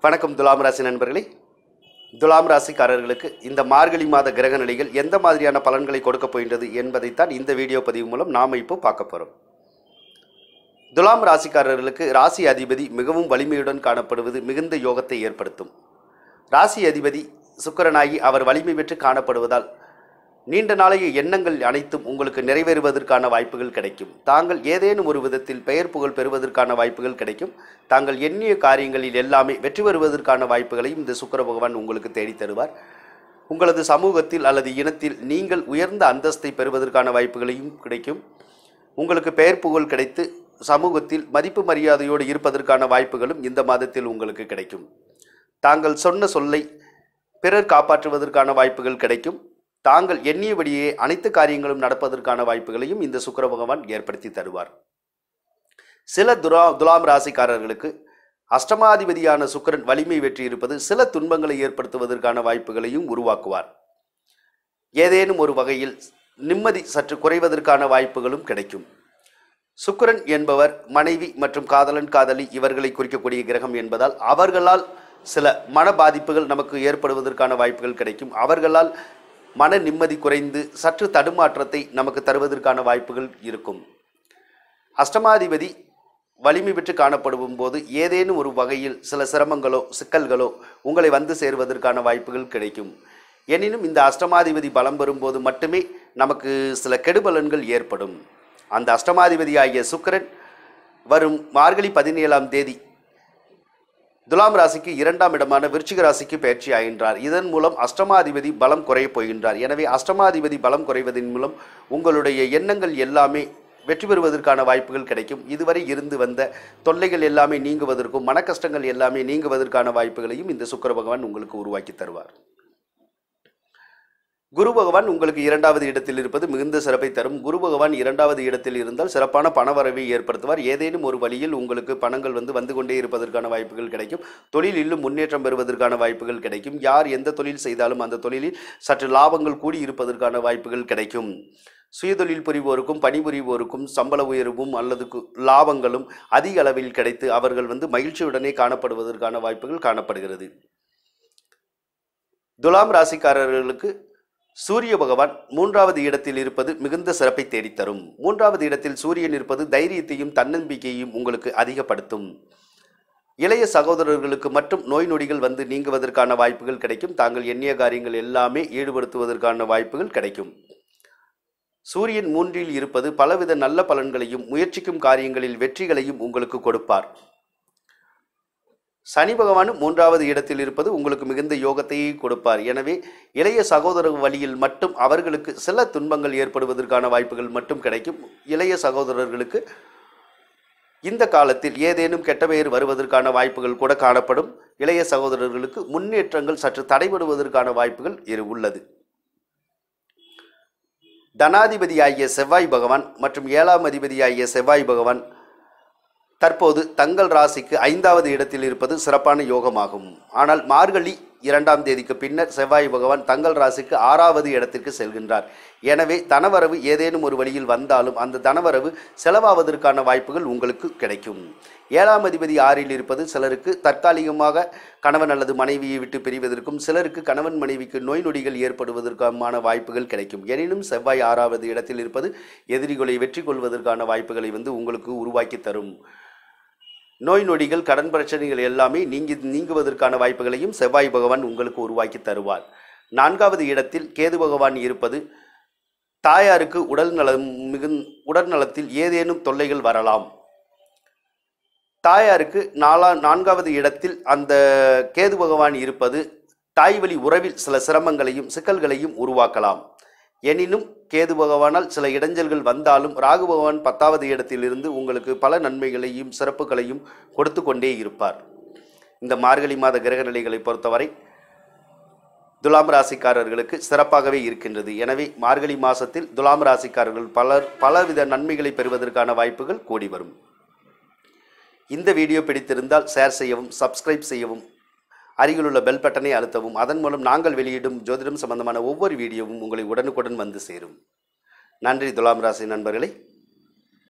வணக்கம் துலாம் ராசி நண்பர்களே. துலாம் ராசிக்காரர்களுக்கு இந்த மார்கழி மாத கிரக நிலைகள் எந்த மாதிரியான பலன்களை கொடுக்க போகின்றது என்பதைத்தான் இந்த வீடியோ பதிவு மூலம் நாம் இப்போ பார்க்க போகிறோம். துலாம் ராசிக்காரர்களுக்கு ராசி அதிபதி மிகவும் வலிமையுடன் காணப்படுவது மிகுந்த யோகத்தை ஏற்படுத்தும். ராசி அதிபதி சுக்கிரனாகி அவர் வலிமை பெற்று காணப்படுவதால் நீண்ட நாளைய எண்ணங்கள் அனைத்தும் உங்களுக்கு நிறைவேறுவதற்கான வாய்ப்புகள் கிடைக்கும். தாங்கள் ஏதேனும் ஒரு விதத்தில் பெயர் புகழ் பெறுவதற்கான வாய்ப்புகள் கிடைக்கும். தாங்கள் எண்ணிய காரியங்களில் எல்லாமே வெற்றி பெறுவதற்கான வாய்ப்புகளையும் இந்த சுக்கிர பகவான் உங்களுக்கு தேடி தருவார். உங்களது சமூகத்தில் அல்லது இனத்தில் நீங்கள் உயர்ந்த அந்தஸ்தை பெறுவதற்கான வாய்ப்புகளையும் கிடைக்கும். உங்களுக்கு பெயர் புகழ் கிடைத்து சமூகத்தில் மதிப்பு மரியாதையோடு இருப்பதற்கான வாய்ப்புகளும் இந்த மாதத்தில் உங்களுக்கு கிடைக்கும். தாங்கள் சொன்ன சொல்லை பிறர் காப்பாற்றுவதற்கான வாய்ப்புகள் கிடைக்கும். தாங்கள் எண்ணியபடியே அனைத்து காரியங்களும் நடப்பதற்கான வாய்ப்புகளையும் இந்த சுக்கிர பகவான் ஏற்படுத்தி தருவார். சில துலாம் ராசிக்காரர்களுக்கு அஷ்டமாதிபதியான சுக்கிரன் வலிமை வெற்றி இருப்பது சில துன்பங்களை ஏற்படுத்துவதற்கான வாய்ப்புகளையும் உருவாக்குவார். ஏதேனும் ஒரு வகையில் நிம்மதி சற்று குறைவதற்கான வாய்ப்புகளும் கிடைக்கும். சுக்கிரன் என்பவர் மனைவி மற்றும் காதலன் காதலி இவர்களை குறிக்கக்கூடிய கிரகம் என்பதால் அவர்களால் சில மன பாதிப்புகள் நமக்கு ஏற்படுவதற்கான வாய்ப்புகள் கிடைக்கும். அவர்களால் மன நிம்மதி குறைந்து சற்று தடுமாற்றத்தை நமக்கு தருவதற்கான வாய்ப்புகள் இருக்கும். அஷ்டமாதிபதி வலிமை பெற்று காணப்படும் போது ஏதேனும் ஒரு வகையில் சில சிரமங்களோ சிக்கல்களோ உங்களை வந்து சேருவதற்கான வாய்ப்புகள் கிடைக்கும். எனினும் இந்த அஷ்டமாதிபதி பலம் பெறும்போது மட்டுமே நமக்கு சில கெடுபலன்கள் ஏற்படும். அந்த அஷ்டமாதிபதி ஆகிய சுக்கிரன் வரும் மார்கழி 17ஆம் தேதி துலாம் ராசிக்கு 2ஆம் இடமான விருச்சிக ராசிக்கு பயிற்சி ஆகின்றார். இதன் மூலம் அஷ்டமாதிபதி பலம் குறையப் போகின்றார். எனவே அஷ்டமாதிபதி பலம் குறைவதன் மூலம் உங்களுடைய எண்ணங்கள் எல்லாமே வெற்றி பெறுவதற்கான வாய்ப்புகள் கிடைக்கும். இதுவரை இருந்து வந்த தொல்லைகள் எல்லாமே நீங்குவதற்கும் மன கஷ்டங்கள் எல்லாமே நீங்குவதற்கான வாய்ப்புகளையும் இந்த சுக்கிர பகவான் உங்களுக்கு உருவாக்கி தருவார். குரு பகவான் உங்களுக்கு 2வது இடத்தில் இருப்பது மிகுந்த சிறப்பை தரும். குரு பகவான் 2வது இடத்தில் இருந்தால் சிறப்பான பணவரவை ஏற்படுத்துவார். ஏதேனும் ஒரு வழியில் உங்களுக்கு பணங்கள் வந்து கொண்டே இருப்பதற்கான வாய்ப்புகள் கிடைக்கும். தொழிலிலும் முன்னேற்றம் பெறுவதற்கான வாய்ப்புகள் கிடைக்கும். யார் எந்த தொழில் செய்தாலும் அந்த தொழிலில் சற்று லாபங்கள் கூடி இருப்பதற்கான வாய்ப்புகள் கிடைக்கும். சுயதொழில் புரிவோருக்கும் பணிபுரிவோருக்கும் சம்பள உயர்வும் அல்லது லாபங்களும் அதிக அளவில் கிடைத்து அவர்கள் மகிழ்ச்சியுடனே காணப்படுவதற்கான வாய்ப்புகள் காணப்படுகிறது. துலாம் ராசிக்காரர்களுக்கு சூரிய பகவான் 3வது இடத்தில் இருப்பது மிகுந்த சிறப்பை தேடித்தரும். 3வது இடத்தில் சூரியன் இருப்பது தைரியத்தையும் தன்னம்பிக்கையையும் உங்களுக்கு அதிகப்படுத்தும். இளைய சகோதரர்களுக்கு மட்டும் நோய் நொடிகள் நீங்குவதற்கான வாய்ப்புகள் கிடைக்கும். தாங்கள் எண்ணிய காரியங்கள் எல்லாமே ஈடுபடுத்துவதற்கான வாய்ப்புகள் கிடைக்கும். சூரியன் 3இல் இருப்பது பலவித நல்ல பலன்களையும் முயற்சிக்கும் காரியங்களில் வெற்றிகளையும் உங்களுக்கு கொடுப்பார். சனி பகவானும் 3வது இடத்தில் இருப்பது உங்களுக்கு மிகுந்த யோகத்தையே கொடுப்பார். எனவே இளைய சகோதர வழியில் மட்டும் அவர்களுக்கு சில துன்பங்கள் ஏற்படுவதற்கான வாய்ப்புகள் மட்டும் கிடைக்கும். இளைய சகோதரர்களுக்கு இந்த காலத்தில் ஏதேனும் கெட்ட பெயர் வருவதற்கான வாய்ப்புகள் கூட காணப்படும். இளைய சகோதரர்களுக்கு முன்னேற்றங்கள் சற்று தடைபடுவதற்கான வாய்ப்புகள் உள்ளது. தனாதிபதியாகிய செவ்வாய் பகவான் மற்றும் 7ஆம் அதிபதியாகிய செவ்வாய் பகவான் தற்போது தங்கள் ராசிக்கு 5வது இடத்தில் இருப்பது சிறப்பான யோகமாகும். ஆனால் மார்கழி 2ஆம் தேதிக்கு பின்னர் செவ்வாய் பகவான் தங்கள் ராசிக்கு 6வது இடத்திற்கு செல்கின்றார். எனவே தனவரவு ஏதேனும் ஒரு வழியில் வந்தாலும் அந்த தனவரவு செலவாவதற்கான வாய்ப்புகள் உங்களுக்கு கிடைக்கும். 7ஆம் அதிபதி 6இல் இருப்பது சிலருக்கு தற்காலிகமாக கணவன் அல்லது மனைவியை விட்டு பிரிவதற்கும் சிலருக்கு கணவன் மனைவிக்கு நோய் நொடிகள் ஏற்படுவதற்கான வாய்ப்புகள் கிடைக்கும். எனினும் செவ்வாய் 6வது இடத்தில் இருப்பது எதிரிகளை வெற்றி கொள்வதற்கான வாய்ப்புகளை உங்களுக்கு உருவாக்கி தரும். நோய் நொடிகள் கடன் பிரச்சனைகள் எல்லாமே நீங்குவதற்கான வாய்ப்புகளையும் செவ்வாய் பகவான் உங்களுக்கு உருவாக்கி தருவார். 4வது இடத்தில் கேது பகவான் இருப்பது தாயாருக்கு உடல் நலத்தில் ஏதேனும் தொல்லைகள் வரலாம். தாயாருக்கு 4வது இடத்தில் அந்த கேது பகவான் இருப்பது தாய் வழி உறவில் சில சிரமங்களையும் சிக்கல்களையும் உருவாக்கலாம். எனினும் கேது பகவானால் சில இடைஞ்சல்கள் வந்தாலும் ராகு பகவான் 10வது இடத்திலிருந்து உங்களுக்கு பல நன்மைகளையும் சிறப்புகளையும் கொடுத்து கொண்டே இருப்பார். இந்த மார்கழி மாத கிரக நிலைகளை பொறுத்தவரை துலாம் ராசிக்காரர்களுக்கு சிறப்பாகவே இருக்கின்றது. எனவே மார்கழி மாதத்தில் துலாம் ராசிக்காரர்கள் பலவித நன்மைகளை பெறுவதற்கான வாய்ப்புகள் கூடி வரும். இந்த வீடியோ பிடித்திருந்தால் ஷேர் செய்யவும், சப்ஸ்கிரைப் செய்யவும், அருகிலுள்ள பெல் பட்டனை அழுத்தவும். அதன் மூலம் நாங்கள் வெளியிடும் ஜோதிடம் சம்பந்தமான ஒவ்வொரு வீடியோவும் உங்களை உடனுக்குடன் வந்து சேரும். நன்றி துலாம் ராசி நண்பர்களே.